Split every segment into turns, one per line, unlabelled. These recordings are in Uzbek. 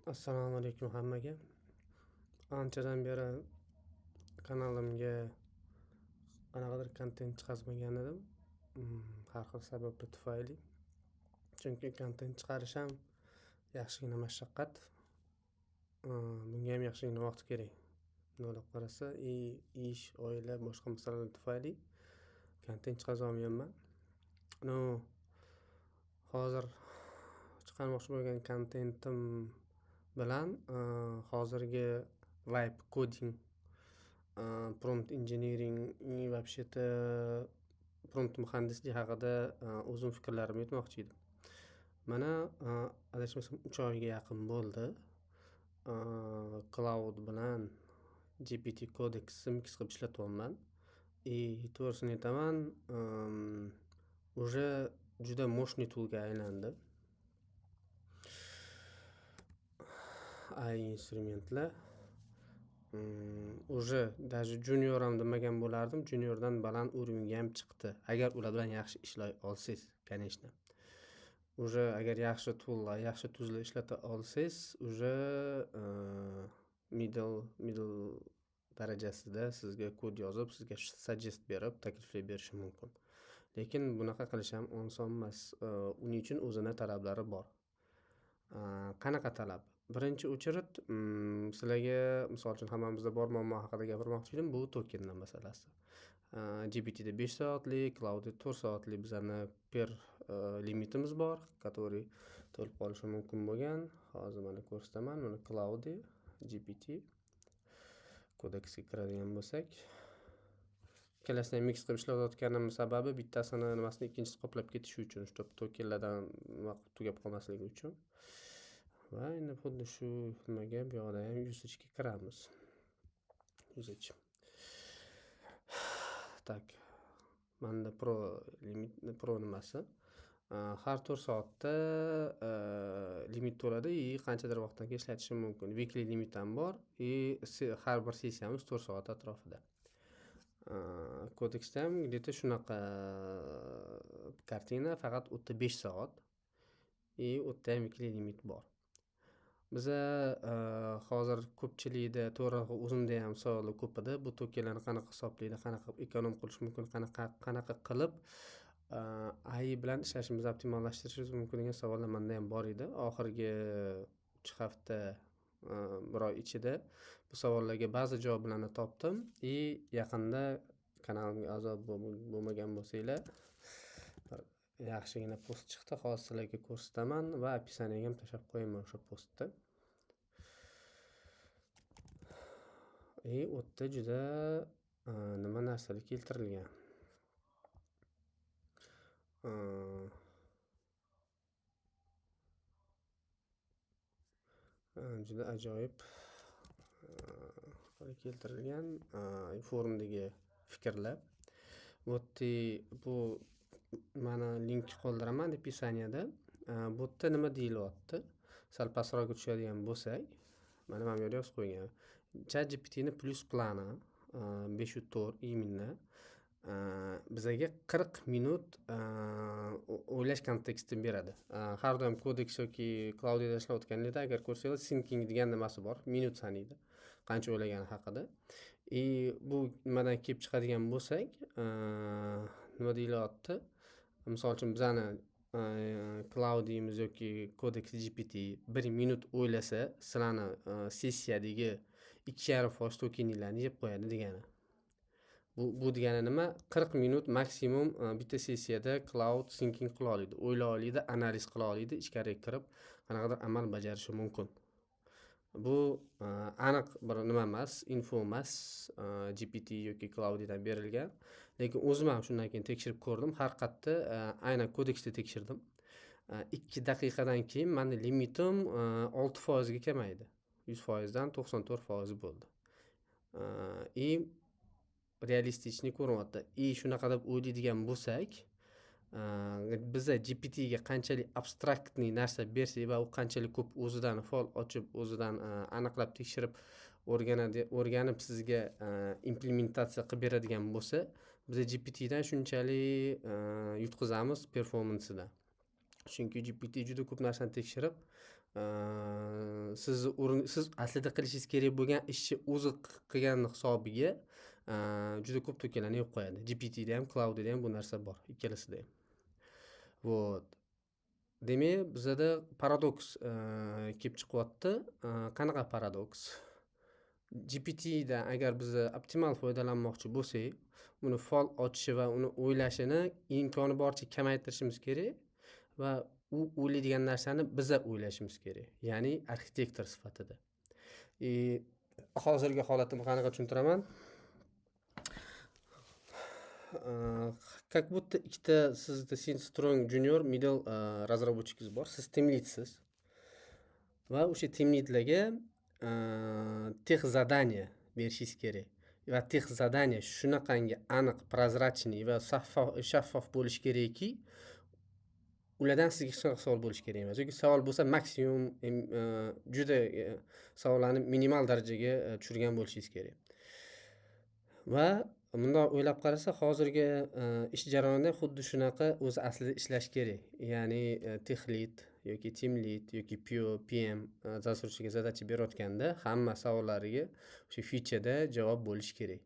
Assalomu alaykum hammaga. Anchadan beri kanalimga qanaqadir kontent chiqazmagan edim. Har xil sabablar tufayli. Chunki kontent chiqarish ham yaxshigina mashaqqat. Bunga ham yaxshigina vaqt kerak. Bundoq qarasa, ish, oila, boshqa masalalar tufayli kontent chiqaza olmayapman. Hozir chiqarmoqchi bo'lgan kontentim bilan hozirgi vibe coding, prompt engineering вообще-то prompt muhandisligi haqida o'zim fikrlarimni aytmoqchi edim. Mana adashmasam 3 oyga yaqin bo'ldi. Cloud bilan GPT Codexni mix qilib ishlatyapman. To'g'risini aytaman, уже juda moshniy toolga aylandi. AI instrumentlar уже даже junior ham demagan bo'lardim. Juniordan baland uровеньga ham chiqdi. Agar ular bilan yaxshi ishlay olsangiz, конечно. Уже agar yaxshi toollar, yaxshi tuzlar ishlata olsangiz, уже middle darajasida sizga kod yozib, sizga suggest berib, takliflar berishi mumkin. Lekin bunaqa qilish ham oson emas. Uning uchun o'zini talablari bor. Qanaqa talab? Birinchi o'chirit, sizlarga misol uchun hammamizda bor muammo haqida gapirmoqchi edim, bu tokenlar masalasi. GPTda 5 soatlik, Cloudda 4 soatlik bizlarni per limitimiz bor, который to'lib qolishi mumkin bo'lgan. Hozir mana ko'rsataman, mana Cloud, GPT Codexga kiradigan bo'lsak, ikkalasini mix qilib ishlatayotganim sababi bittasini nimasini ikkinchisi qoplab ketishi uchun, shu tokenlardan vaqt tugab qolmasligi uchun. Va endi xuddi shu nimaga bu yoqda ham usage ga kiramiz. Usage. Tak. Manda pro nimasi. Har 4 soatda limit to'ladi, qanchadir vaqtdan keyin ishlatishim mumkin. Weekly limit ham bor, har bir sessiyamiz 4 soat atrofida. Kodexda ham где-то shunaqa kartina, faqat o'tda 5 soat. O'tda ham weekly limit bor. Biza hozir ko'pchilikda, to'g'ri o'zimda ham savollar ko'p edi. Bu tokenlarni qanaqa hisoblaydi, qanaqa ekonom qilish mumkin, qanaqa qilib AI bilan ishlashimizni optimallashtirishimiz mumkin degan savollar menda ham bor edi. Oxirgi 3 hafta, bir oy ichida bu savollarga ba'zi javoblarni topdim. Yaqinda kanalimga a'zo bo'lmagan bo'lsanglar, yaxshigina post chiqdi, hozir sizlarga ko'rsataman va описаниеga ham tashlab qo'yaman o'sha postni. O'tda juda nima narsalar keltirilgan. Juda ajoyib keltirilgan forumdagi fikrlar. Bu mana link qoldiraman описаниеda. Bu yerda nima deyilyapti? Sal pastroqga tushadigan bo'lsak, mana bu yerda yozib qo'ygan. ChatGPTni plus plani 504 именно bizaga 40 minut o'ylash kontekstini beradi. Har doim Codex yoki Cloud'da ishlayotganingizda agar ko'rsanglar, syncing degan nimasi bor, minut sanaydi, qancha o'ylagani haqida. Bu nimadan kelib chiqadigan bo'lsak, nima deyilyapti? Misol uchun bizani Cloud'imiz yoki Codex GPT 1 minut o'ylasa, sizlarni sessiyadagi 2,5% tokeninglarni yeb qo'yadi degani. Bu degani nima? 40 minut maksimum bitta sessiyada Cloud syncing qila oladi, o'yla oladi, analiz qila oladi, ichkariga kirib qanaqadir amal bajarishi mumkin. Bu aniq bir nima emas, info emas, GPT yoki Cloud'dan berilgan. Lekin o'zim ham shundan keyin tekshirib ko'rdim. Har qatda aynan Codexda tekshirdim. 2 daqiqadan keyin meni limitim 6% ga kamaydi. 100% dan 94% bo'ldi. Realistik ko'rinyapti. Shunaqa deb o'ylaydigan bo'lsak, biza GPT ga qanchalik abstraktniy narsa bersak va u qanchalik ko'p o'zidan fol ochib, o'zidan aniqlab tekshirib o'rganib sizga implementatsiya qilib beradigan bo'lsa, biz GPT dan shunchalik yutqizamiz performansidan. Chunki GPT juda ko'p narsani tekshirib, siz aslida qilishingiz kerak bo'lgan ishni o'zi qilgani hisobiga juda ko'p to'kalarni yopib qo'yadi. GPTda ham, Cloud'da ham bu narsa bor, ikkalasida ham. Вот. Demak, bizada paradoks kelib chiqyapti. Qanaqa paradoks? GPTdan agar biz optimal foydalanmoqchi bo'lsak, uni faol ochishi va uni o'ylashini imkoni boricha kamaytirishimiz kerak va u o'ylaydigan narsani biza o'ylashimiz kerak, ya'ni arxitektor sifatida. Hozirgi holatimni qanaqa tushuntiraman? Как будто ikkita sizda strong junior middle razработчиkingiz bor, siz team leadsiz va o'sha team leadlarga tex задание berishingiz kerak va tex задание shunaqangi aniq, prozrachniy va shaffof bo'lishi kerakki, ulardan sizga hech qanaqa savol bo'lishi kerak emas. Yoki savol bo'lsa maksimum juda savollarni minimal darajaga tushirgan bo'lishingiz kerak. Va bundoq o'ylab qarasa, hozirgi ish jarayonida xuddi shunaqa o'zi aslida ishlash kerak. Ya'ni tex lead yoki team lead yoki PO, PM dasturchiga zadachi berayotganda hamma savollariga o'sha fichada javob bo'lishi kerak.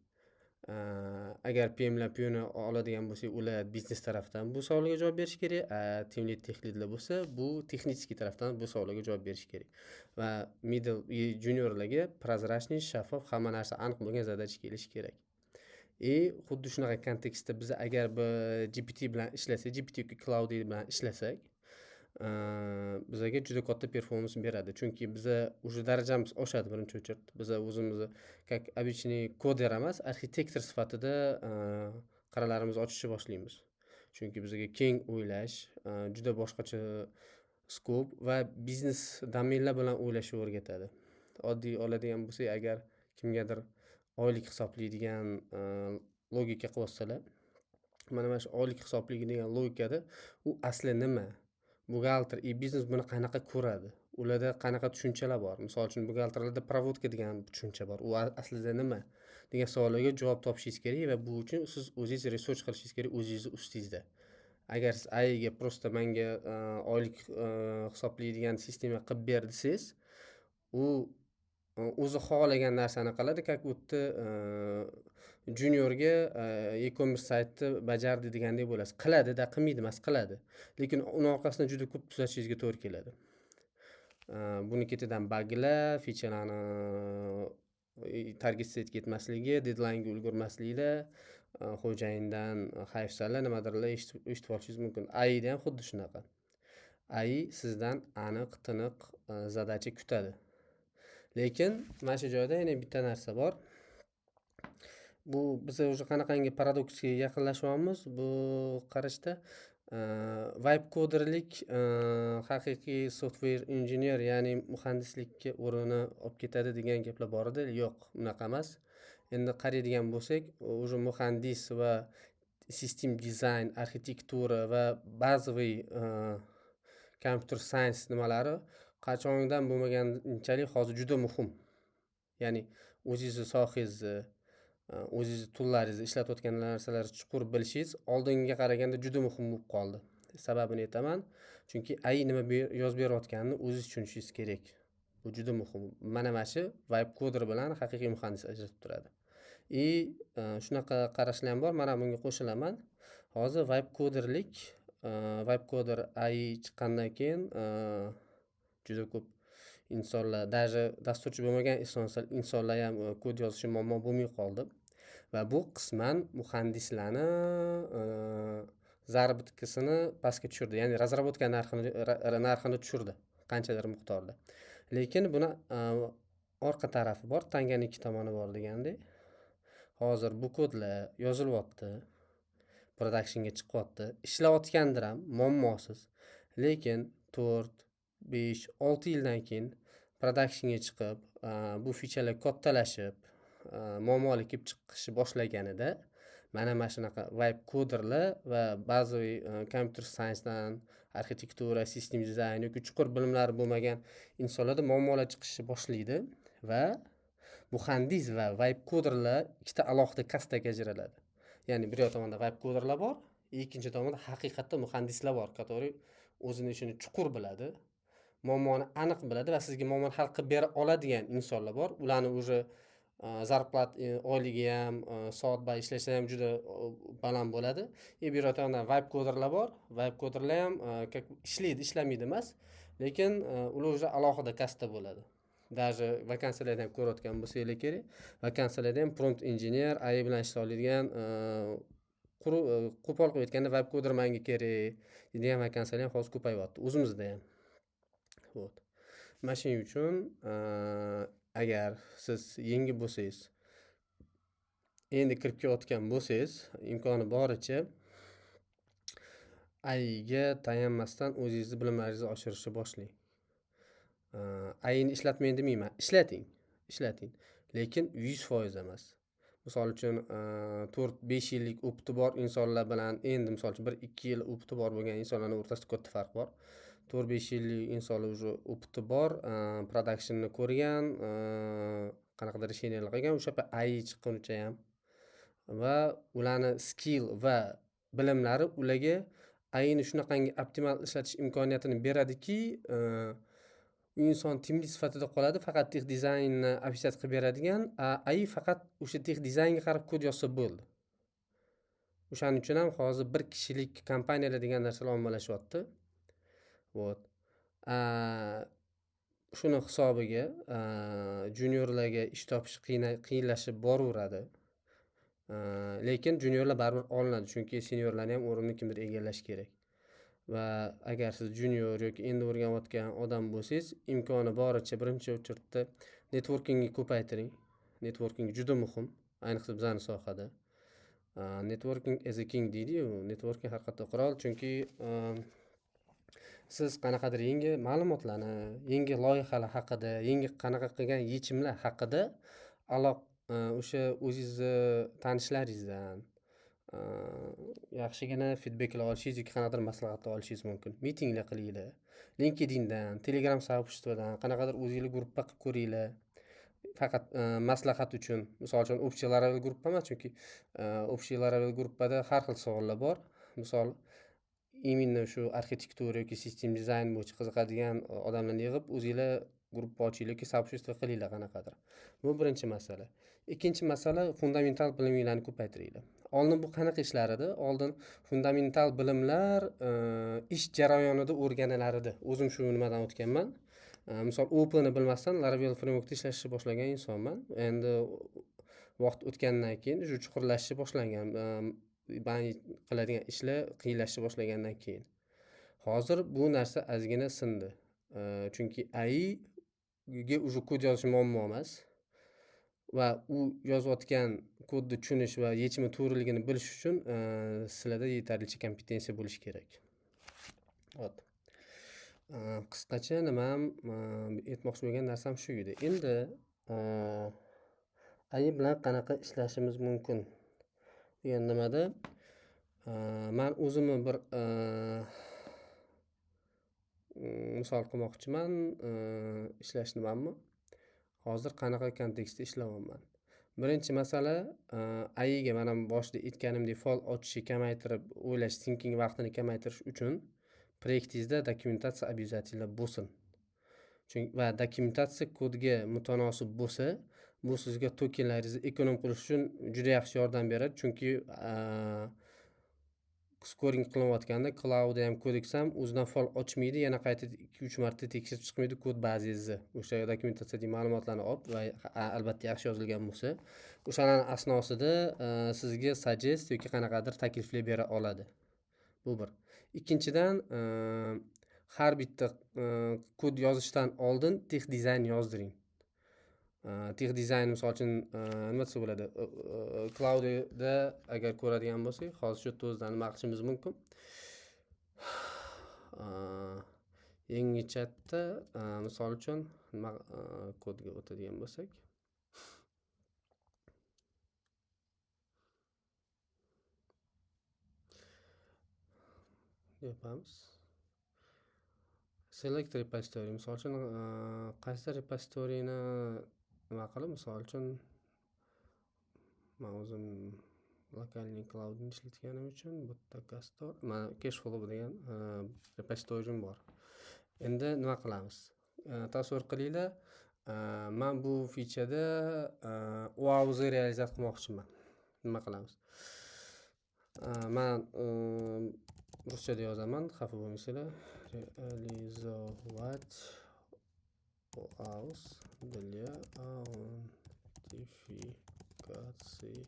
Agar PMlar PO'ni oladigan bo'lsak, ular biznes tarafdan bu savolga javob berish kerak. Team lead, tex leadlar bo'lsa, bu texnik tarafdan bu savolga javob berish kerak. Va middle juniorlarga prozrachniy, shaffof, hamma narsa aniq bo'lgan zadachi kelishi kerak. Xuddi shunaqa kontekstda biz agar GPT bilan ishlasak, GPT yoki Cloud bilan ishlasak, bizga juda katta performans beradi. Chunki biza уже darajamiz oshadi birinchi o'chirib. Biz o'zimizni как обычный koder emas, arxitektor sifatida qaralarimizni ochishni boshlaymiz. Chunki bizga keng o'ylash, juda boshqacha skop va biznes domenlar bilan o'ylashni o'rgatadi. Oddiy oladigan bo'lsak, agar kimgadir oylik hisoblaydigan logika qilsalar, mana shu oylik hisoblaydigan logikada u asli nima? Buxgalter biznes buni qanaqa ko'radi? Ularda qanaqa tushunchalar bor? Misol uchun buxgalterlarda provodka degan tushuncha bor. U aslida nima? Degan savollarga javob topishingiz kerak va bu uchun siz o'zingiz research qilishingiz kerak o'zingizni ustingizda. Agar siz AIga просто menga oylik hisoblaydigan sistema qilib ber desangiz, u o'zi xohlagan narsani qiladi, как будто juniorga e-commerce saytni bajardi degandek bo'lasiz. Qiladi-da, qilmaydi emas, qiladi. Lekin uni orqasidan juda ko'p tuzatishingizga to'g'ri keladi. Buni ketidan baglar, fichalarni target setga yetmasligi, deadline'ga ulgurmasliklar, xo'jayindan hayfsalar, nimadirlar eshitib olishingiz mumkin. AIda ham xuddi shunaqa. AI sizdan aniq, tiniq zadachi kutadi. Lekin mana shu joyda yana bitta narsa bor. Bu biz o'sha qanaqangi paradoksga yaqinlashyapmiz bu qarashda. Vibe coderlik haqiqiy software engineer, ya'ni muhandislikka o'rnini olib ketadi degan gaplar bor edi. Yo'q, unaqa emas. Endi qaraydigan bo'lsak, o'sha muhandis va system dizayn, arxitektura va bazaviy computer science nimalari qachondan bo'lmaganchalik hozir juda muhim. Ya'ni o'zingizni sohangizni, o'zingizni tullaringizni ishlatayotgan narsalarni chuqur bilishingiz oldingiga qaraganda juda muhim bo'lib qoldi. Sababini aytaman. Chunki AI nima yozib berayotganini o'zingiz tushunishingiz kerak. Bu juda muhim. Mana shu vibe coder bilan haqiqiy muhandis ajratib turadi. Shunaqa qarashlar ham bor. Mana bunga qo'shilaman. Hozir vibe coder AI chiqqandan keyin juda ko'p insonlar, даже dasturchi bo'lmagan insonlar ham kod yozishi muammo bo'lmay qoldi. Va bu qisman muhandislarni zarobatkasini pastga tushirdi. Ya'ni razrabotka narxini tushirdi qanchadir miqdorda. Lekin buni orqa tarafi bor, tanganing ikki tomoni bor degandek. Hozir bu kodlar yozilyapti, productionga chiqyapti, ishlayotgandir ham muammosiz. Lekin 4, 5, 6 yildan keyin productionga chiqib, bu fichalar kattalashib, muammoli kelib chiqishi boshlaganida mana shunaqa vibe coderlar va bazaviy computer science dan arxitektura, system dizayn yoki chuqur bilimlari bo'lmagan insonlarda muammolar chiqishni boshlaydi va muhandis va vibe coderlar ikkita alohida kastaga ajraladi. Ya'ni bir tomonda vibe coderlar bor, ikkinchi tomonda haqiqatda muhandislar bor, которые o'zini ishini chuqur biladi, muammoni aniq biladi va sizga muammoni hal qilib bera oladigan insonlar bor. Ularni уже zarplat oyligi ham, soat bayi ishlasa ham juda baland bo'ladi. Bu yerda vibe koderlar bor. Vibe koderlar ham ishlaydi, ishlamaydi emas, lekin ular уже alohida kasda bo'ladi. Даже vakansiyalarni ham ko'rayotgan bo'lsanglar kerak. Vakansiyalarda ham prompt engineer, AI bilan ishlay oladigan, qo'pol qilib aytganda vibe koder menga kerak degan vakansiyalar ham hozir ko'payyapti o'zimizda ham. Вот. Mana shuning uchun agar siz yangi bo'lsangiz, endi kirib kelayotgan bo'lsangiz, imkoni boricha AIga tayanmasdan o'zingizni bilimlaringizni oshirishni boshlang. AIni ishlatmang demayman, ishlating, lekin 100% emas. Misol uchun 4-5 yillik o'qiti bor insonlar bilan endi misol uchun 1-2 yil o'qiti bor bo'lgan insonlarning o'rtasida katta farq bor. 4-5 yillik insonlar уже o'qiti bor, productionni ko'rgan, qanaqadir решениялар qilgan, o'sha AI chiqqunicha ham va ularni skill va bilimlari ularga AIni shunaqangi optimal ishlatish imkoniyatini beradiki, inson timli sifatida qoladi, faqat tex dizaynni opisiat qilib beradigan, AI faqat o'sha tex dizaynga qarab kod yozsa bo'ldi. O'shaning uchun ham hozir bir kishilik kompaniyalar degan narsalar ommalashyapti. Вот. Shuni hisobiga juniorlarga ish topish qiyinlashib boraveradi. Lekin juniorlar baribir olinadi, chunki seniorlarni ham o'rnini kimdir egallash kerak. Va agar siz junior yoki endi o'rganayotgan odam bo'lsangiz, imkoni boricha birinchi o'chirtda networkingni ko'paytiring. Networking juda muhim, ayniqsa bizning sohada. Networking as a king deydi-yu, networking har qanday qurol, chunki siz qanaqadir yangi ma'lumotlarni, yangi loyihalar haqida, yangi qanaqa qilgan yechimlar haqida o'sha o'zingizni tanishlaringizdan yaxshigina feedbacklar olishingiz yoki qanaqadir maslahatlar olishingiz mumkin. Mitinglar qilinglar. LinkedIndan, Telegram soобществоdan, qanaqadir o'zingizlar gruppa qilib ko'ringlar. Faqat maslahat uchun. Misol uchun общий level gruppa emas, chunki общий level gruppada har xil savollar bor. Misol именно shu arxitektura yoki sistem dizayn bo'yicha qiziqadigan odamlarni yig'ib, o'zingizlar gruppa ochinglar yoki soобщество qilinglar qanaqadir. Bu birinchi masala. Ikkinchi masala, fundamental bilimlarni ko'paytiringlar. Oldin bu qanaqa ishlar edi? Oldin fundamental bilimlar ish jarayonida o'rganilar edi. O'zim shu nimadan o'tganman. Misol OOP'ni bilmasdan Laravel frameworkda ishlashni boshlagan insonman. Endi vaqt o'tgandan keyin shu chuqurlashishni boshlangan. Ben qiladigan ishlar qiyinlashishni boshlagandan keyin. Hozir bu narsa ozgina sindi. Chunki AI ga уже kod yozish muammo emas. Va u yozayotgan kodni tushunish va yechimi to'g'riligini bilish uchun sizlarda yetarlicha kompetensiya bo'lishi kerak. Hop. Qisqacha nima ham aytmoqchi bo'lgan narsam shu edi. Endi AI bilan qanaqa ishlashimiz mumkin degan nimada men o'zimni bir misol qilmoqchiman. Ishlashni manmi? Hozir qanaqa kontekstda ishlayapman? Birinchi masala, AI ga mana boshida aytganimdek faol ochishni kamaytirib, o'ylash, thinking vaqtini kamaytirish uchun proyektingizda dokumentatsiya обязательно bo'lsin. Chunki va dokumentatsiya kodga mutanosib bo'lsa, bu sizga tokenlaringizni ekonom qilish uchun juda yaxshi yordam beradi. Chunki scoring qilinayotganda Cloud ham Codex ham o'zidan faol ochmaydi, yana qayta 2-3 marta tekshirib chiqmaydi kod bazingizni. O'sha dokumentatsiyadagi ma'lumotlarni olib va albatta yaxshi yozilgan bo'lsa, o'shaning asnosida sizga suggest yoki qanaqadir takliflar bera oladi. Bu bir. Ikkinchidan, har bitta kod yozishdan oldin tex dizayn yozdiring. Tex dizayn misol uchun nima desa bo'ladi? Cloudda agar ko'radigan bo'lsak, hozir shu to'zdan nima qilishimiz mumkin? Yangi chatda misol uchun nima kodga o'tadigan bo'lsak, yapamiz. Select repository. Misol uchun qaysi repositoryni nima qilib, misol uchun men o'zim lokalniy cloudni ishlatganim uchun bu yerda Castor, mana Cashflow degan repozitoriym bor. Endi nima qilamiz? Tasavvur qilinglar, men bu fichada OAuth realizat qilmoqchiman. Nima qilamiz? Men ruschada yozaman, xafa bo'lmaysizlar. Realizovat OAuth для аутентификации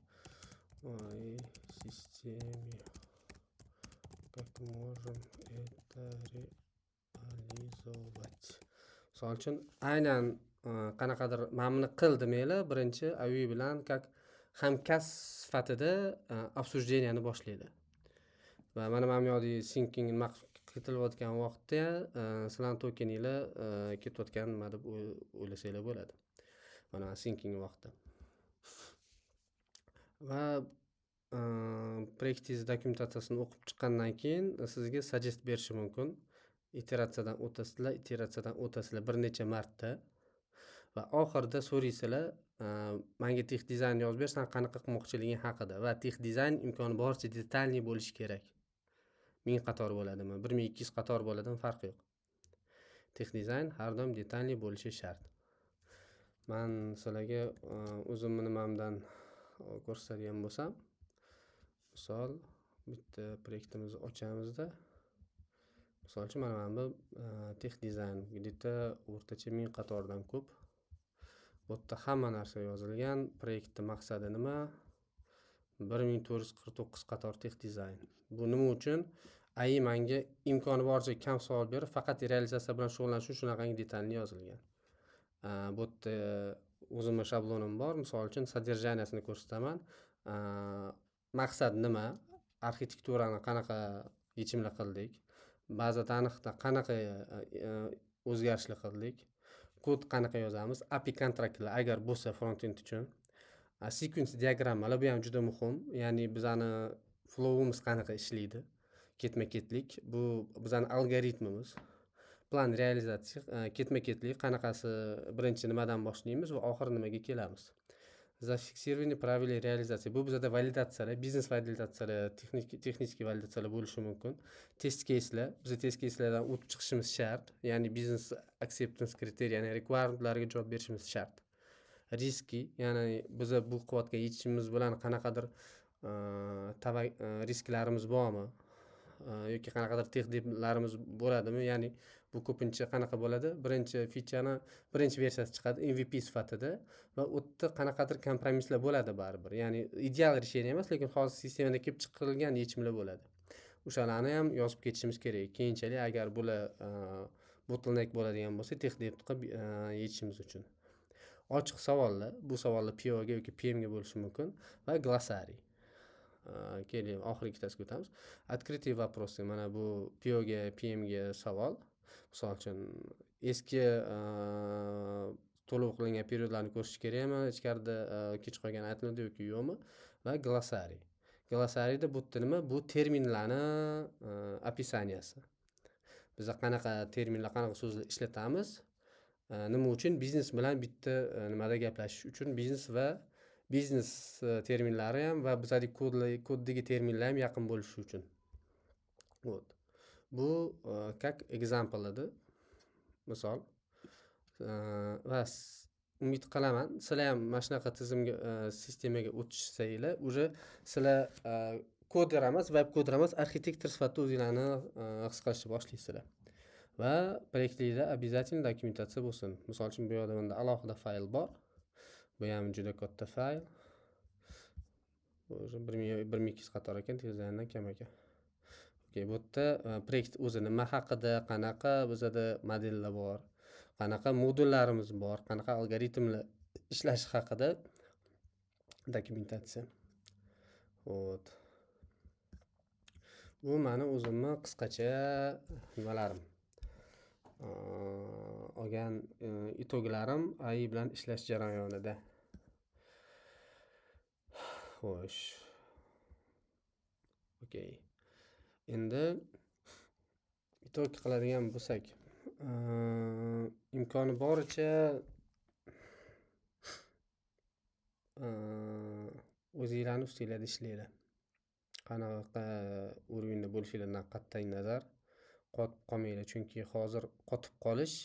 в моей системе. Как можем это realizovat? Misol uchun aynan qanaqadir mana buni qildim birinchi Avi bilan как hamkasb sifatida обсуждениeni boshlaydi. Va mana bu yoqda syncing nima ketilayotgan vaqtda sizlarning tokeninglar ketayotgan nima deb o'ylasanglar bo'ladi. Mana syncing vaqtida. Va practice dokumentatsiyasini o'qib chiqqandan keyin sizga suggest berishi mumkin. Iteratsiyadan o'tasizlar bir necha marta va oxirida so'raysizlar, menga tex dizayn yozib bersan qanaqa qilmoqchiliging haqida va tex dizayn imkoni boricha detalniy bo'lishi kerak. 1000 qator bo'ladimi, 1200 qator bo'ladimi, farqi yo'q. Tex dizayn har doim detalniy bo'lishi shart. Men sizlarga o'zimni nimamdan ko'rsatadigan bo'lsam, misol bitta proyektimizni ochamizda. Misol uchun mana bu tex dizayn где-то o'rtacha 1000 qatordan ko'p. Bu yerda hamma narsa yozilgan. Proyektning maqsadi nima? 1449 qator tex dizayn. Bu nima uchun? AI menga imkoni boricha kam savol berib, faqat realizatsiya bilan shug'ullanish uchun shunaqangi detalni yozilgan. Bu yerda o'zimning shablonim bor. Misol uchun sodержаниясini ko'rsataman. Maqsad nima? Arxitekturani qanaqa yechimlar qildik? Baza taniqda qanaqa o'zgarishlar qildik? Kod qanaqa yozamiz? API kontraktlar agar bo'lsa frontend uchun. Sequence diagrammalar bu ham juda muhim. Ya'ni bizani flowimiz qanaqa ishlaydi? Ketma-ketlik. Bu bizani algoritmimiz. Plan realizatsiya ketma-ketlik qanaqasi birinchi nimadan boshlaymiz va oxiri nimaga kelamiz. Зафиксирование правильной реализации. Bu bizda validatsiyalar, biznes validatsiyalar, texnik validatsiyalar bo'lishi mumkin. Test case'lar, biz test case'lardan o'tib chiqishimiz shart. Ya'ni business acceptance criteria, ya'ni requirementlarga javob berishimiz shart. Riski, ya'ni biz bu qilayotgan yechimimiz bilan qanaqadir risklarimiz bormi? Yoki qanaqadir texniklarimiz bo'ladimi? Ya'ni bu ko'pincha qanaqa bo'ladi? Birinchi featureni birinchi versiyasi chiqadi MVP sifatida va u yerda qanaqadir kompromislar bo'ladi baribir. Ya'ni ideal решение emas, lekin hozir sistemada kelib chiqarilgan yechimlar bo'ladi. O'shalarni ham yozib ketishimiz kerak. Keyinchalik agar bular bottleneck bo'ladigan bo'lsa, texnik qilib yechishimiz uchun. Ochiq savollar, bu savollar PO ga yoki PM ga bo'lishi mumkin va glossariy. Keling, oxirgi ikkitasiga o'tamiz. Открытые вопросы. Mana bu PO ga, PM ga savol. Misol uchun eski to'lov qilingan periodlarni ko'rish kerakmi? Ichkarida kech qolgan aytiladi yoki yo'qmi? Va glossariy. Glossariyda bu yerda nima? Bu terminlarni описанияsi. Biz qanaqa terminlar, qanaqa so'zlar ishlatamiz? Nima uchun? Biznes bilan bitta nimada gaplashish uchun biznes va biznes terminlari ham va bizning koddagi terminlar ham yaqin bo'lishi uchun. Bu как example edi. Misol. Va umid qilaman, sizlar ham mana shunaqa tizimga, sistemaga o'tishsanglar, уже sizlar koder emas, web koder emas, arxitektor sifatida o'zinglarni his qilishni boshlaysizlar. Va proyektlarda обязательно dokumentatsiya bo'lsin. Misol uchun bu yerda menda alohida fayl bor. Bu ham juda katta fayl. O'zi 1200 qator ekan, tezlikdan kam ekan. Okay, bu yerda proyekt o'zi nima haqida, qanaqa bizada modellar bor, qanaqa modullarimiz bor, qanaqa algoritmlar ishlashi haqida dokumentatsiya. Xo'p. Bu meni o'zimni qisqacha nimalarim. Olgan itoglarim AI bilan ishlash jarayonida. Xo'sh. Okay. Endi itog qiladigan bo'lsak, imkoni boricha o'zinglarni ustinglarda ishlanglar. Qanaqa уровеньda bo'lishinglardan qat'iy nazar qotib qolmanglar, chunki hozir qotib qolish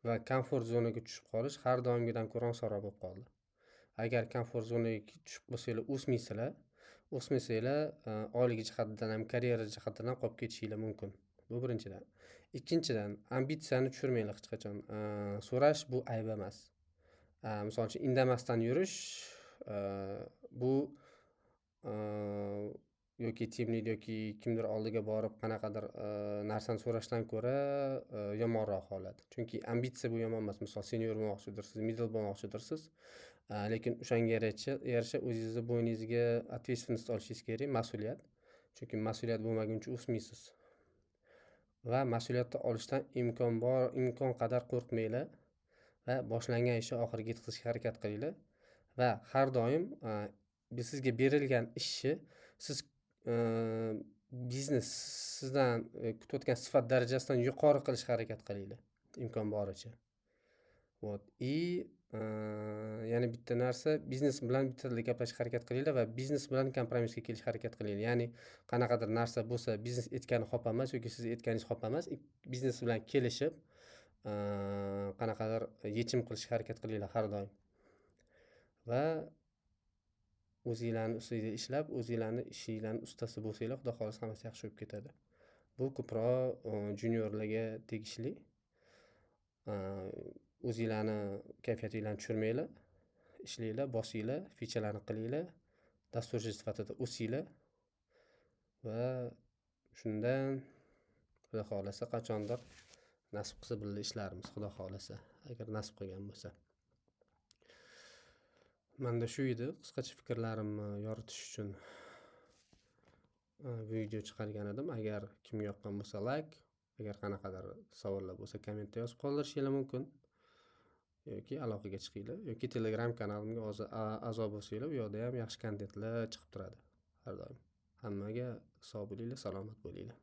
va komfort zonaga tushib qolish har doimgidan ko'ra osonroq bo'lib qoldi. Agar komfort zonaga tushib qolsanglar, o'smasanglar, oylik jihatdan ham, karyera jihatdan ham qolib ketishinglar mumkin. Bu birinchidan. Ikkinchidan, ambitsiyani tushirmanglar hech qachon. So'rash bu ayb emas. Misol uchun indamasdan yurish bu yoki team lead yoki kimdir oldiga borib qanaqadir narsani so'rashdan ko'ra yomonroq holat. Chunki ambitsiya bu yomon emas. Misol senior bo'lmoqchidirsiz, middle bo'lmoqchidirsiz, lekin o'shanga yarasha o'zingizni bo'yningizga ответственность olishingiz kerak, mas'uliyat. Chunki mas'uliyat bo'lmaguncha o'smaysiz. Va mas'uliyatni olishdan imkon qadar qo'rqmanglar va boshlangan ishni oxiriga yetkazishga harakat qilinglar va har doim sizga berilgan ishni siz biznes sizdan kutayotgan sifat darajasidan yuqori qilishga harakat qilinglar imkon boricha. И yana bitta narsa, biznes bilan bitta tilda gaplashishga harakat qilinglar va biznes bilan kompromisga kelishga harakat qilinglar. Ya'ni qanaqadir narsa bo'lsa, biznes aytgani xop emas yoki siz aytganingiz xop emas, biznes bilan kelishib qanaqadir yechim qilishga harakat qilinglar har doim. Va o'zinglarni ustida ishlab, o'zinglarni ishinglarni ustasi bo'lsanglar, xudo xohlasa hammasi yaxshi bo'lib ketadi. Bu ko'proq juniorlarga tegishli. O'zinglarni kayfiyatinglarni tushirmanglar, ishlanglar, bosinglar, fichalarni qilinglar, dasturchi sifatida o'singlar va shundan xudo xohlasa qachondir nasib qilsa birga ishlarmiz, xudo xohlasa, agar nasib qilgan bo'lsa. Menda shu edi, qisqacha fikrlarimni yoritish uchun video chiqargan edim. Agar kimga yoqqan bo'lsa like, agar qanaqadir savollar bo'lsa kommentda yozib qoldirishinglar mumkin. Yoki aloqaga chiqinglar, yoki Telegram kanalimga a'zo bo'lsanglar, u yoqda ham yaxshi kontentlar chiqib turadi har doim. Hammaga sog' bo'linglar, salomat bo'linglar.